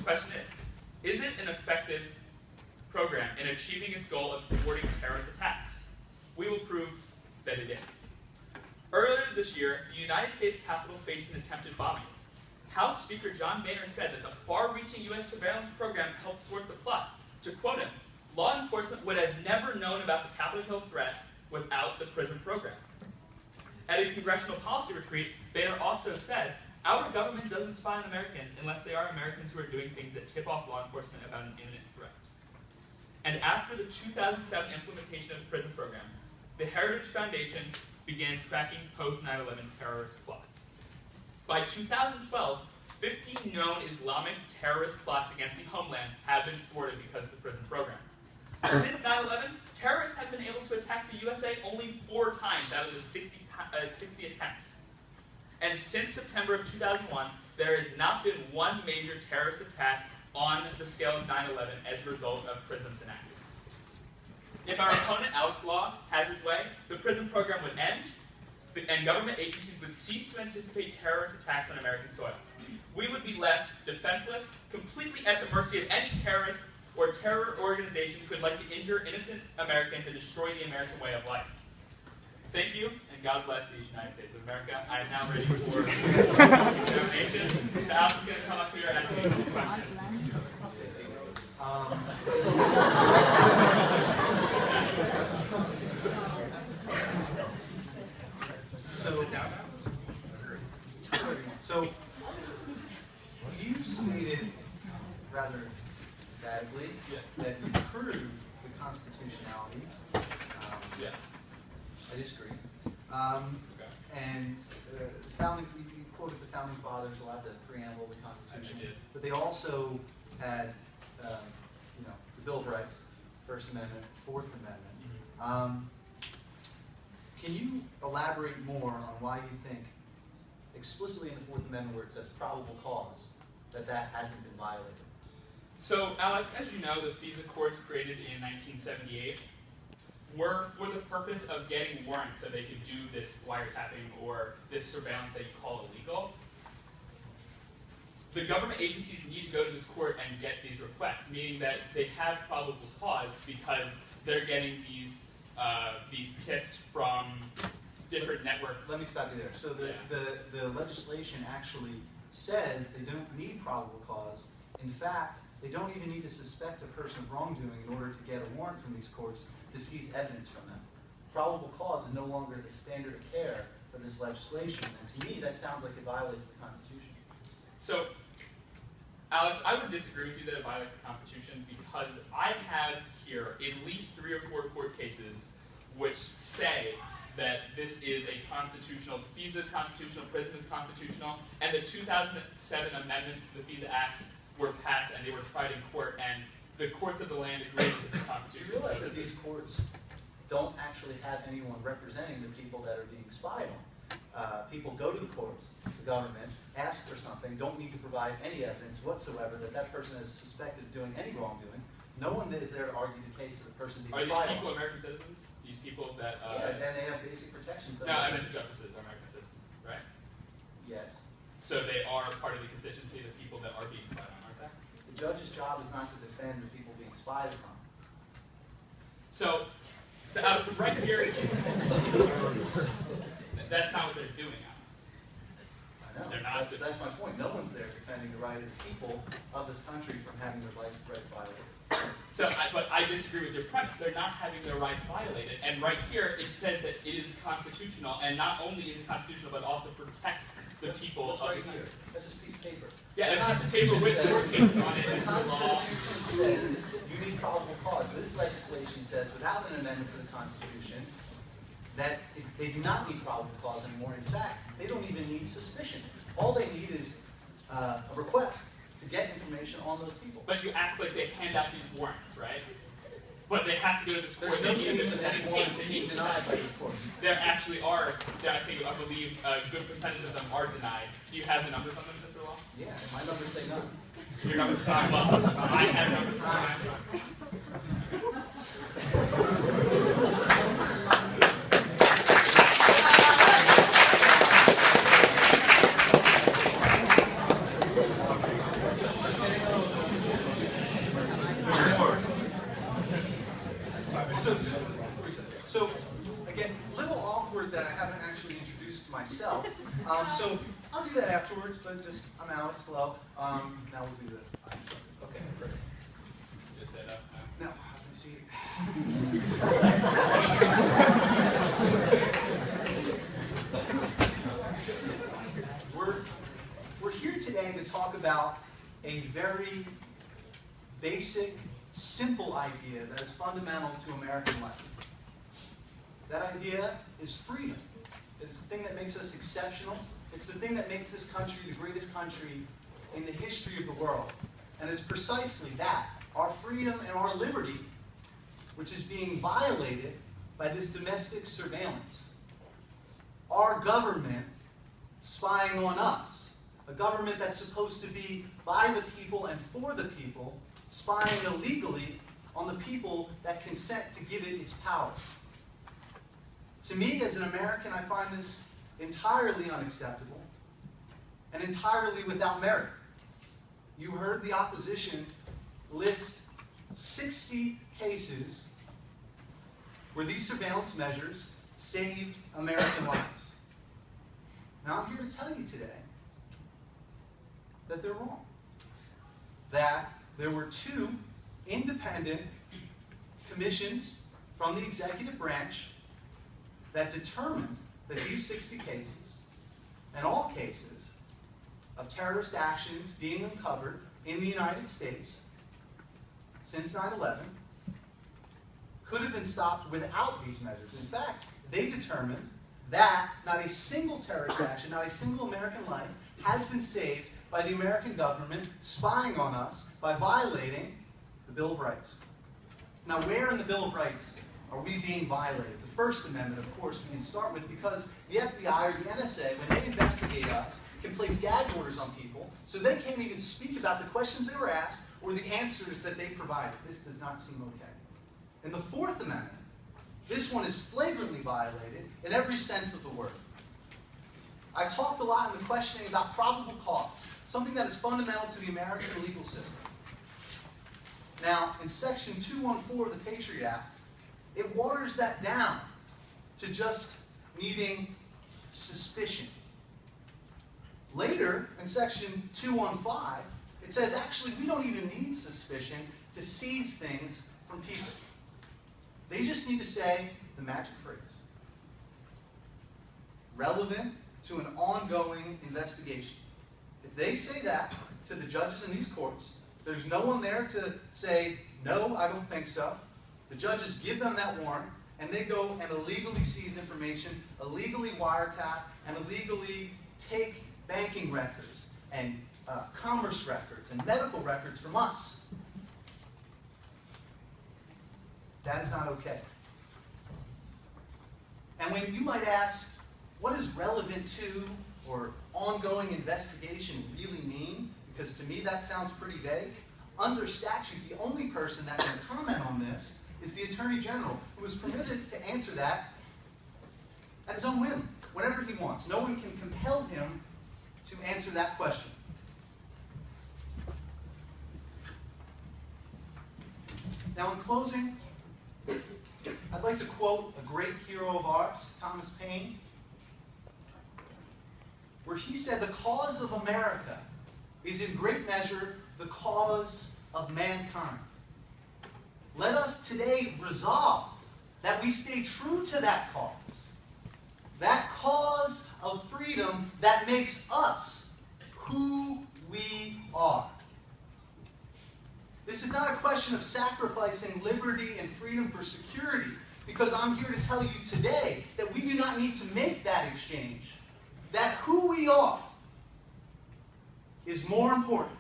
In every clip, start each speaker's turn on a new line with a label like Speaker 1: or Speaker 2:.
Speaker 1: question is it an effective program in achieving its goal of thwarting terrorist attacks? We will prove that it is. Earlier this year, the United States Capitol faced an attempted bombing. House Speaker John Boehner said that the far-reaching U.S. surveillance program helped thwart the plot. To quote him, law enforcement would have never known about the Capitol Hill threat without the PRISM program. At a congressional policy retreat, Boehner also said, our government doesn't spy on Americans unless they are Americans who are doing things that tip off law enforcement about an imminent threat. And after the 2007 implementation of the PRISM program, the Heritage Foundation began tracking post-9/11 terrorist plots. By 2012, 50 known Islamic terrorist plots against the homeland have been thwarted because of the PRISM program. Since 9/11, terrorists have been able to attack the USA only 4 times out of the 60 attempts. And since September of 2001, there has not been one major terrorist attack on the scale of 9/11 as a result of PRISM's enactment. If our opponent, Alex Law, has his way, the PRISM program would end, and government agencies would cease to anticipate terrorist attacks on American soil. We would be left defenseless, completely at the mercy of any terrorists or terror organizations who would like to injure innocent Americans and destroy the American way of life. Thank you, and God bless the United States of America. I am now ready for examination. So Alex is going to come up here and ask me a couple questions.
Speaker 2: So you stated rather emphatically that you proved the constitutionality. I disagree. And you quoted the founding fathers a lot, the preamble, the Constitution, but they also had, the Bill of Rights, First Amendment, Fourth Amendment. Can you elaborate more on why you think, explicitly in the Fourth Amendment where it says probable cause, that hasn't been violated?
Speaker 1: So, Alex, as you know, the FISA courts created in 1978 were for the purpose of getting warrants so they could do this wiretapping or this surveillance that you call illegal. The government agencies need to go to this court and get these requests, meaning that they have probable cause because they're getting these tips from different networks.
Speaker 2: Let me stop you there. So the legislation actually says they don't need probable cause. In fact, they don't even need to suspect a person of wrongdoing in order to get a warrant from these courts to seize evidence from them. Probable cause is no longer the standard of care for this legislation, and to me that sounds like it violates the Constitution.
Speaker 1: So, Alex, I would disagree with you that it violates the Constitution because I have here at least 3 or 4 court cases which say that this is a constitutional, FISA is constitutional, PRISM is constitutional, and the 2007 amendments to the FISA Act were passed and they were tried in court, and the courts of the land agreed with the Constitution.
Speaker 2: You realize that these courts don't actually have anyone representing the people that are being spied on. People go to the courts, the government, ask for something, don't need to provide any evidence whatsoever that that person is suspected of doing any wrongdoing. No one is there to argue the case of the person being spied on.
Speaker 1: Are these people American citizens? These people that...
Speaker 2: yeah, and they have basic protections.
Speaker 1: No, I meant justices, American citizens, right?
Speaker 2: Yes.
Speaker 1: So they are part of the constituency of the people that are being spied on, aren't they?
Speaker 2: The judge's job is not to defend the people being spied upon.
Speaker 1: So Alex, right here, that's not what they're doing, Alex.
Speaker 2: I know.
Speaker 1: They're not.
Speaker 2: That's my point. No one's there defending the right of the people of this country from having their rights violated.
Speaker 1: But I disagree with your premise. They're not having their rights violated. And right here, it says that it is constitutional, and not only is it constitutional, but also protects the people of the country.
Speaker 2: That's just a piece of paper.
Speaker 1: Yeah, a piece of paper with court cases on it.
Speaker 2: The Constitution says you need probable cause. This legislation says, without an amendment to the Constitution, that they do not need probable cause anymore. In fact, they don't even need suspicion. All they need is a request to get information on those people.
Speaker 1: But you act like they hand out these warrants, right? But they have to go to this court.
Speaker 2: There's no case of any warrants being denied by these courts.
Speaker 1: There actually are, I believe, a good percentage of them are denied. Do you have the numbers on this, Mr. Law?
Speaker 2: Yeah, my numbers say none.
Speaker 1: Your numbers say none. Well, I have numbers
Speaker 2: we'll do the unobstructed. Okay, great.
Speaker 1: Just stand up.
Speaker 2: No, have to see. We're here today to talk about a very basic, simple idea that is fundamental to American life. That idea is freedom. It's the thing that makes us exceptional. It's the thing that makes this country the greatest country in the history of the world. And it's precisely that, our freedom and our liberty, which is being violated by this domestic surveillance. Our government spying on us. A government that's supposed to be by the people and for the people, spying illegally on the people that consent to give it its power. To me, as an American, I find this entirely unacceptable and entirely without merit. You heard the opposition list 60 cases where these surveillance measures saved American lives. Now, I'm here to tell you today that they're wrong. That there were 2 independent commissions from the executive branch that determined that these 60 cases, and all cases of terrorist actions being uncovered in the United States since 9/11, could have been stopped without these measures. In fact, they determined that not a single terrorist action, not a single American life has been saved by the American government spying on us by violating the Bill of Rights. Now, where in the Bill of Rights are we being violated? The First Amendment, of course, we can start with, because the FBI or the NSA, when they investigate us, can place gag orders on people, so they can't even speak about the questions they were asked or the answers that they provided. This does not seem okay. In the Fourth Amendment, this one is flagrantly violated in every sense of the word. I talked a lot in the questioning about probable cause, something that is fundamental to the American legal system. Now, in Section 214 of the Patriot Act, it waters that down to just needing suspicion. Later, in Section 215, it says, actually, we don't even need suspicion to seize things from people. They just need to say the magic phrase. Relevant to an ongoing investigation. If they say that to the judges in these courts, there's no one there to say, no, I don't think so. The judges give them that warrant, and they go and illegally seize information, illegally wiretap, and illegally take banking records and commerce records and medical records from us. That is not okay. And when you might ask, what does relevant to or ongoing investigation really mean? Because to me that sounds pretty vague. Under statute, the only person that can comment on this is the Attorney General, who is permitted to answer that at his own whim, whenever he wants. No one can compel him to answer that question. Now, in closing, I'd like to quote a great hero of ours, Thomas Paine, where he said, "The cause of America is in great measure the cause of mankind. Let us today resolve that we stay true to that cause of freedom that makes us who we are." This is not a question of sacrificing liberty and freedom for security, because I'm here to tell you today that we do not need to make that exchange. That who we are is more important.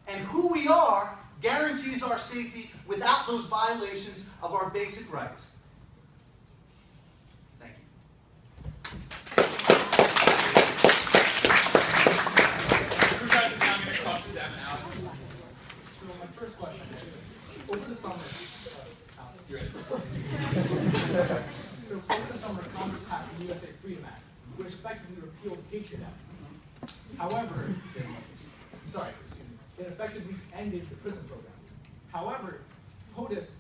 Speaker 2: And who we are guarantees our safety without those violations of our basic rights. Thank you.
Speaker 1: Who's got the time? I'm going to cross them out.
Speaker 3: So my first question is, over the summer,
Speaker 1: You ready?
Speaker 3: over the summer, Congress passed the USA Freedom Act, which effectively repealed the Patriot Act. However, it effectively ended the prison program. However, POTUS,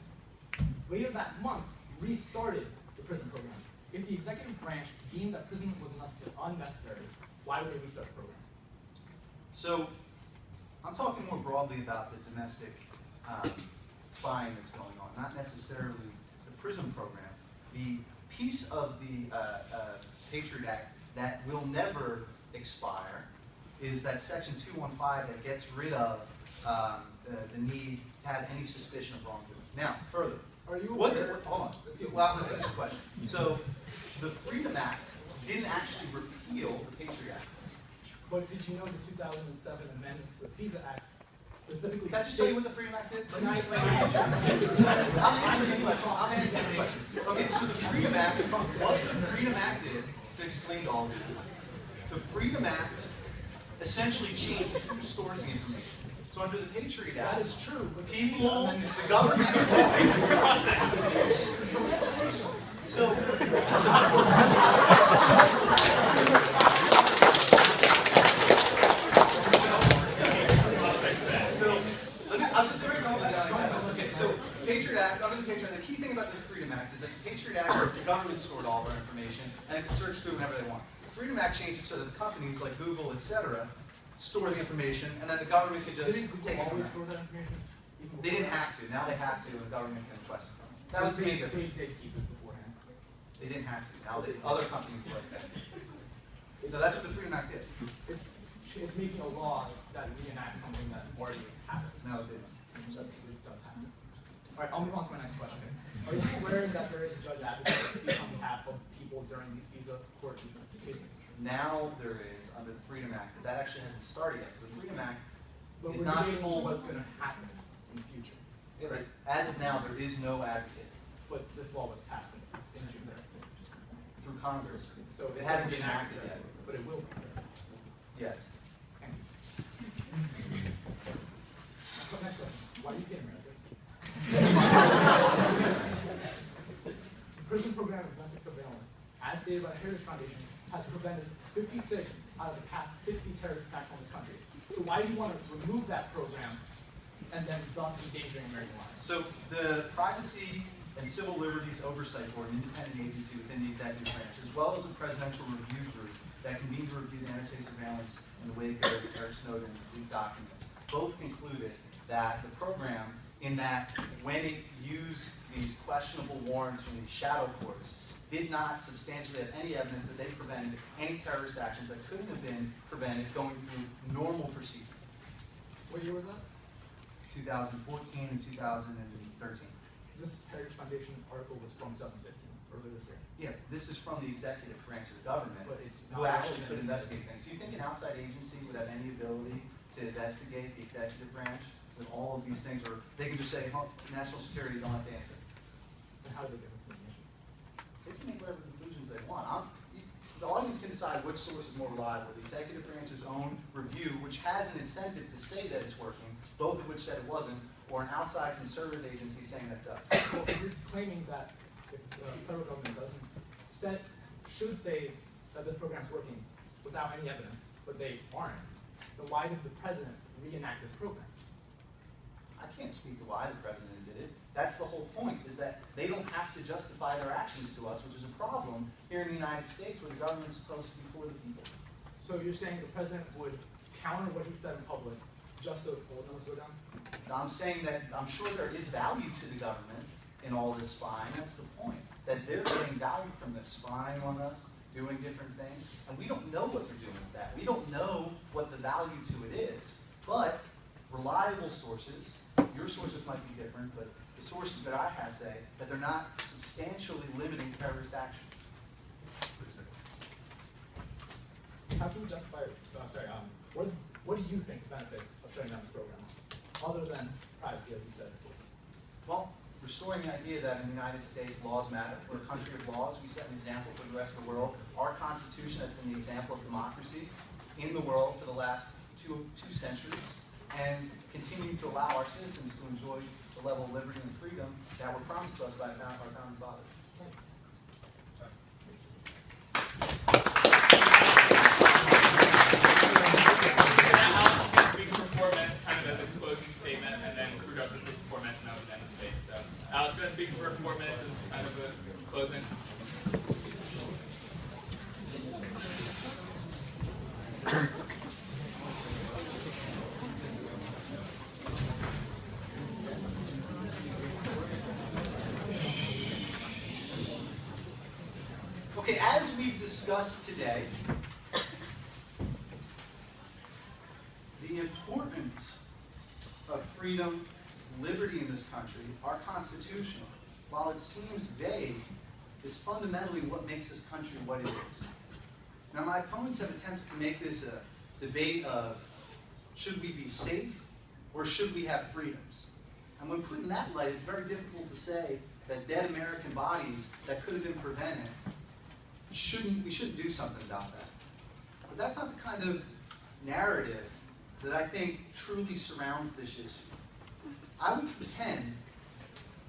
Speaker 3: later that month, restarted the prison program. If the executive branch deemed that prison was unnecessary, why would they restart the program?
Speaker 2: So, I'm talking more broadly about the domestic spying that's going on, not necessarily the PRISM program. The piece of the Patriot Act that will never expire is that Section 215 that gets rid of the need to have any suspicion of wrongdoing. Now, further.
Speaker 3: Are you
Speaker 2: Hold
Speaker 3: aware?
Speaker 2: on. Well, I'm going to finish the question. So, the Freedom Act didn't actually repeal the Patriot Act.
Speaker 3: But did you know the 2007 amendments to the FISA Act specifically
Speaker 2: Can I just tell you what the Freedom Act did? Let me explain
Speaker 3: Can I-
Speaker 2: it. I'm answering the question. I'm answering the question. Okay, so the Freedom Act, what the Freedom Act did, to explain to all of you, the Freedom Act essentially changed who stores the information. So under the Patriot Act,
Speaker 3: That is true. But
Speaker 2: people, the government, so, I'll just very quickly down. Okay, so Patriot Act, under the Patriot Act, the key thing about the Freedom Act is that the Patriot Act, the government stored all of our information, and they could search through whenever they want. The Freedom Act changed it so that the companies like Google, etc., store the information, and then the government could just
Speaker 3: didn't
Speaker 2: take it
Speaker 3: Google
Speaker 2: from
Speaker 3: always
Speaker 2: there.
Speaker 3: store that information? Even
Speaker 2: They didn't
Speaker 3: before
Speaker 2: have to. Now they have to, and the government can request it from them. That was the
Speaker 3: They
Speaker 2: main difference.
Speaker 3: did keep it beforehand.
Speaker 2: They didn't have to. Now the other companies like that. No, that's what the Freedom Act did.
Speaker 3: It's making a law that reenacts something that already happened.
Speaker 2: No, it didn't.
Speaker 3: It does happen. All right, I'll move on to my next question. Are you aware that there is a judge advocate that speaks on behalf of people during these FISA court cases?
Speaker 2: Now there is under the Freedom Act, but that actually hasn't started yet. The Freedom Act
Speaker 3: But
Speaker 2: is
Speaker 3: we're
Speaker 2: not
Speaker 3: debating
Speaker 2: full.
Speaker 3: what's going to happen in the future.
Speaker 2: Right. As of now, there is no advocate
Speaker 3: But this law was passed in June there.
Speaker 2: through Congress.
Speaker 3: So
Speaker 2: It hasn't been enacted yet.
Speaker 3: but it will be.
Speaker 2: Yes.
Speaker 3: Thank you. Next question. Why are you kidding me? The prison program of domestic surveillance, as stated by the Heritage Foundation, has prevented 56 out of the past 60 terrorist attacks on this country. So why do you want to remove that program and then thus endangering American lives?
Speaker 2: So the Privacy and Civil Liberties Oversight Board, an independent agency within the executive branch, as well as a presidential review group that convened to review the NSA surveillance in the wake of Eric Snowden's leaked documents, both concluded that the program, in that when it used these questionable warrants from these shadow courts, did not substantially have any evidence that they prevented any terrorist actions that couldn't have been prevented going through normal procedure.
Speaker 3: What year was that?
Speaker 2: 2014 and 2013.
Speaker 3: This Heritage Foundation article was from 2015, earlier this year.
Speaker 2: Yeah, this is from the executive branch of the government,
Speaker 3: But it's
Speaker 2: who
Speaker 3: not
Speaker 2: actually
Speaker 3: relevant.
Speaker 2: could investigate things. Do you think an outside agency would have any ability to investigate the executive branch with all of these things, or they can just say, oh, national security, you don't have to answer?
Speaker 3: And how did they get this information?
Speaker 2: They can make whatever conclusions they want. The audience can decide which source is more reliable. The executive branch's own review, which has an incentive to say that it's working, both of which said it wasn't, or an outside conservative agency saying that it does.
Speaker 3: Well, you're claiming that if the federal government should say that this program's working without any evidence, but they aren't, then why did the president reenact this program?
Speaker 2: I can't speak to why the president did it. That's the whole point, is that they don't have to justify their actions to us, which is a problem here in the United States where the government's supposed to be for the people.
Speaker 3: So you're saying the president would counter what he said in public just so his poll numbers go down?
Speaker 2: I'm saying that I'm sure there is value to the government in all this spying. That's the point, that they're getting value from this, spying on us, doing different things, and we don't know what they're doing with that. We don't know what the value to it is, but reliable sources, your sources might be different, but the sources that I have say that they're not substantially limiting terrorist actions.
Speaker 3: How can you justify, what do you think the benefits of shutting down this program, other than privacy, as you said?
Speaker 2: Well, restoring the idea that in the United States laws matter. We're a country of laws. We set an example for the rest of the world. Our Constitution has been the example of democracy in the world for the last two centuries, and continuing to allow our citizens to enjoy the level of liberty and freedom that were promised to us by our founding fathers.
Speaker 1: Speak for 4 minutes, kind of as its closing statement, and then Rudolph will speak for 4 minutes, and that was the end of the debate. So Alex is going to speak for 4 minutes as kind of a closing.
Speaker 2: discuss today the importance of freedom, liberty in this country, our Constitution, while it seems vague, is fundamentally what makes this country what it is. Now, my opponents have attempted to make this a debate of should we be safe or should we have freedoms? And when put in that light, it's very difficult to say that dead American bodies that could have been prevented, we shouldn't do something about that. But that's not the kind of narrative that I think truly surrounds this issue. I would contend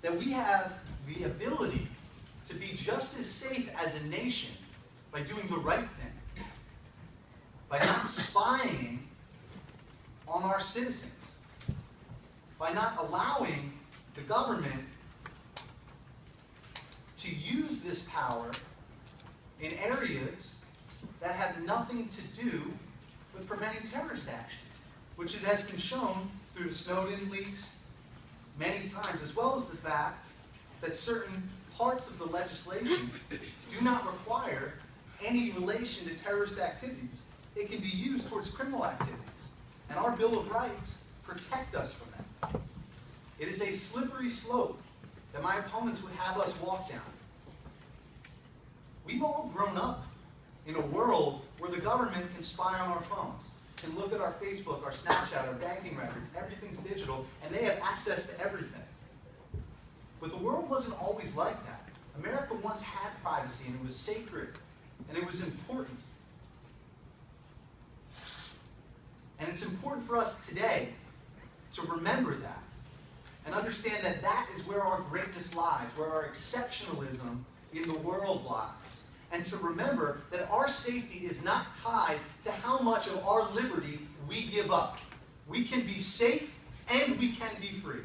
Speaker 2: that we have the ability to be just as safe as a nation by doing the right thing, by not spying on our citizens, by not allowing the government to use this power in areas that have nothing to do with preventing terrorist actions, which it has been shown through the Snowden leaks many times, as well as the fact that certain parts of the legislation do not require any relation to terrorist activities. It can be used towards criminal activities. And our Bill of Rights protect us from that. It is a slippery slope that my opponents would have us walk down. We've all grown up in a world where the government can spy on our phones, can look at our Facebook, our Snapchat, our banking records, everything's digital, and they have access to everything. But the world wasn't always like that. America once had privacy, and it was sacred, and it was important. And it's important for us today to remember that and understand that that is where our greatness lies, where our exceptionalism in the world lies. And to remember that our safety is not tied to how much of our liberty we give up. We can be safe and we can be free.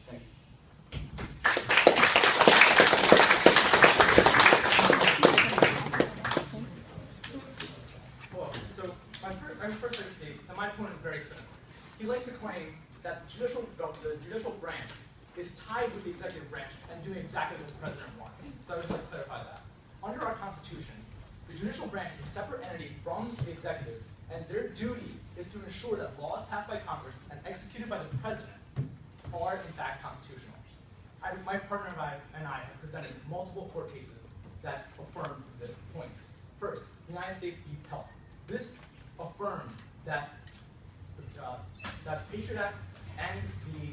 Speaker 2: Thank you.
Speaker 3: Well, so I would first like to state that my opponent is very cynical. He likes to claim that the judicial branch is tied with the executive branch and doing exactly what the president wants. So I would just like to clarify that. Under our Constitution, the judicial branch is a separate entity from the executive, and their duty is to ensure that laws passed by Congress and executed by the president are in fact constitutional. My partner and I have presented multiple court cases that affirm this point. First, the United States v. Pell. This affirmed that the Patriot Act and the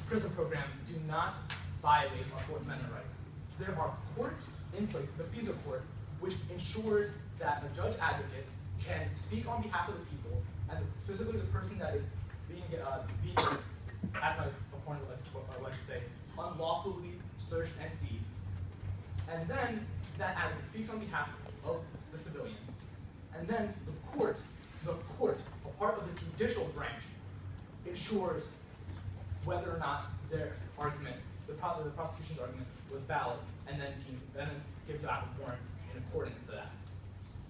Speaker 3: prison program do not violate our Fourth Amendment rights. There are courts in place, the FISA court, which ensures that a judge advocate can speak on behalf of the people, and specifically the person that is being as my opponent would like to say, unlawfully searched and seized. And then that advocate speaks on behalf of the civilians. And then the court, a part of the judicial branch, ensures whether or not their argument, the prosecution's argument, was valid, and then gives out a warrant in accordance to that.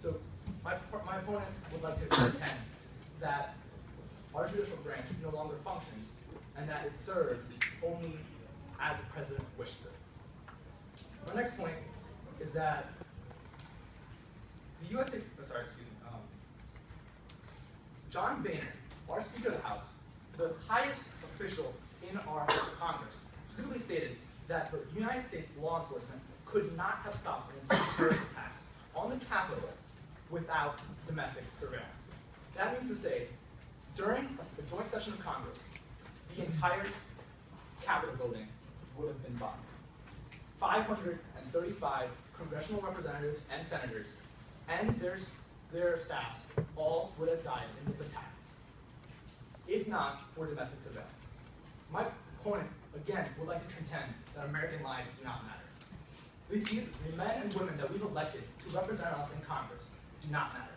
Speaker 3: So my opponent would like to contend that our judicial branch no longer functions, and that it serves only as the president wishes it. My next point is that the USA, John Boehner, our Speaker of the House, the highest official in our Congress, specifically stated that the United States law enforcement could not have stopped an entire terrorist attacks on the Capitol without domestic surveillance. That means to say, during a joint session of Congress, the entire Capitol building would have been bombed. 535 congressional representatives and senators and their staffs all would have died in this attack, if not for domestic surveillance. My opponent, again, would like to contend that American lives do not matter. The men and women that we've elected to represent us in Congress do not matter.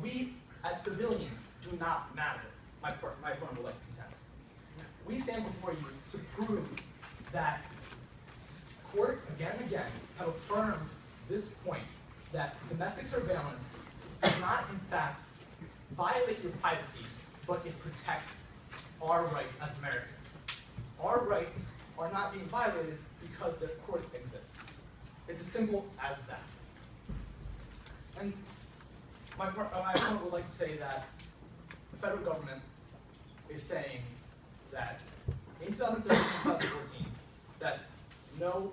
Speaker 3: We, as civilians, do not matter, my opponent would like to contend. We stand before you to prove that courts, again and again, have affirmed this point, that domestic surveillance does not, in fact, violate your privacy, but it protects our rights as Americans. Our rights are not being violated because the courts exist. It's as simple as that. And my opponent would like to say that the federal government is saying that in 2013 and 2014, that no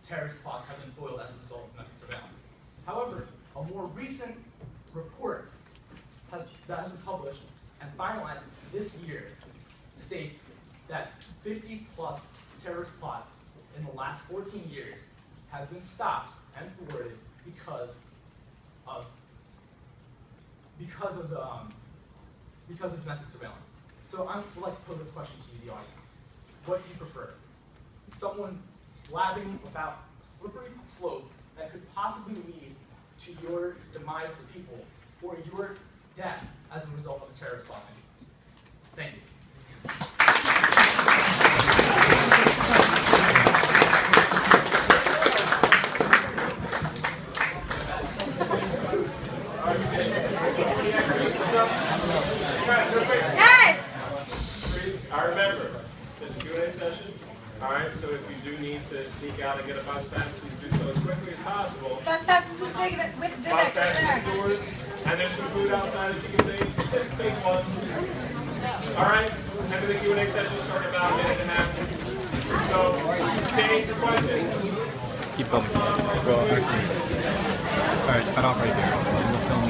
Speaker 3: terrorist plots have been foiled as a result of domestic surveillance. However, a more recent report that has been published and finalized this year states that 50 plus terrorist plots in the last 14 years have been stopped and thwarted because of domestic surveillance. So I would like to pose this question to you, the audience. What do you prefer? Someone blabbing about a slippery slope that could possibly lead to your demise as a people, or your death as a result of a terrorist bombing? Thank you.
Speaker 4: Yes!
Speaker 5: Please, I remember, there's a Q&A session. All right, so if you do need to sneak out and get a bus pass, please do so as quickly as possible.
Speaker 4: Bus pass with the
Speaker 5: Bus pass indoors, and there's some food outside that you can take. Just take one. All right, end of the Q&A session start in about a minute and a half. So, stay for questions.
Speaker 6: Keep filming. Well, actually, all right, cut off right there.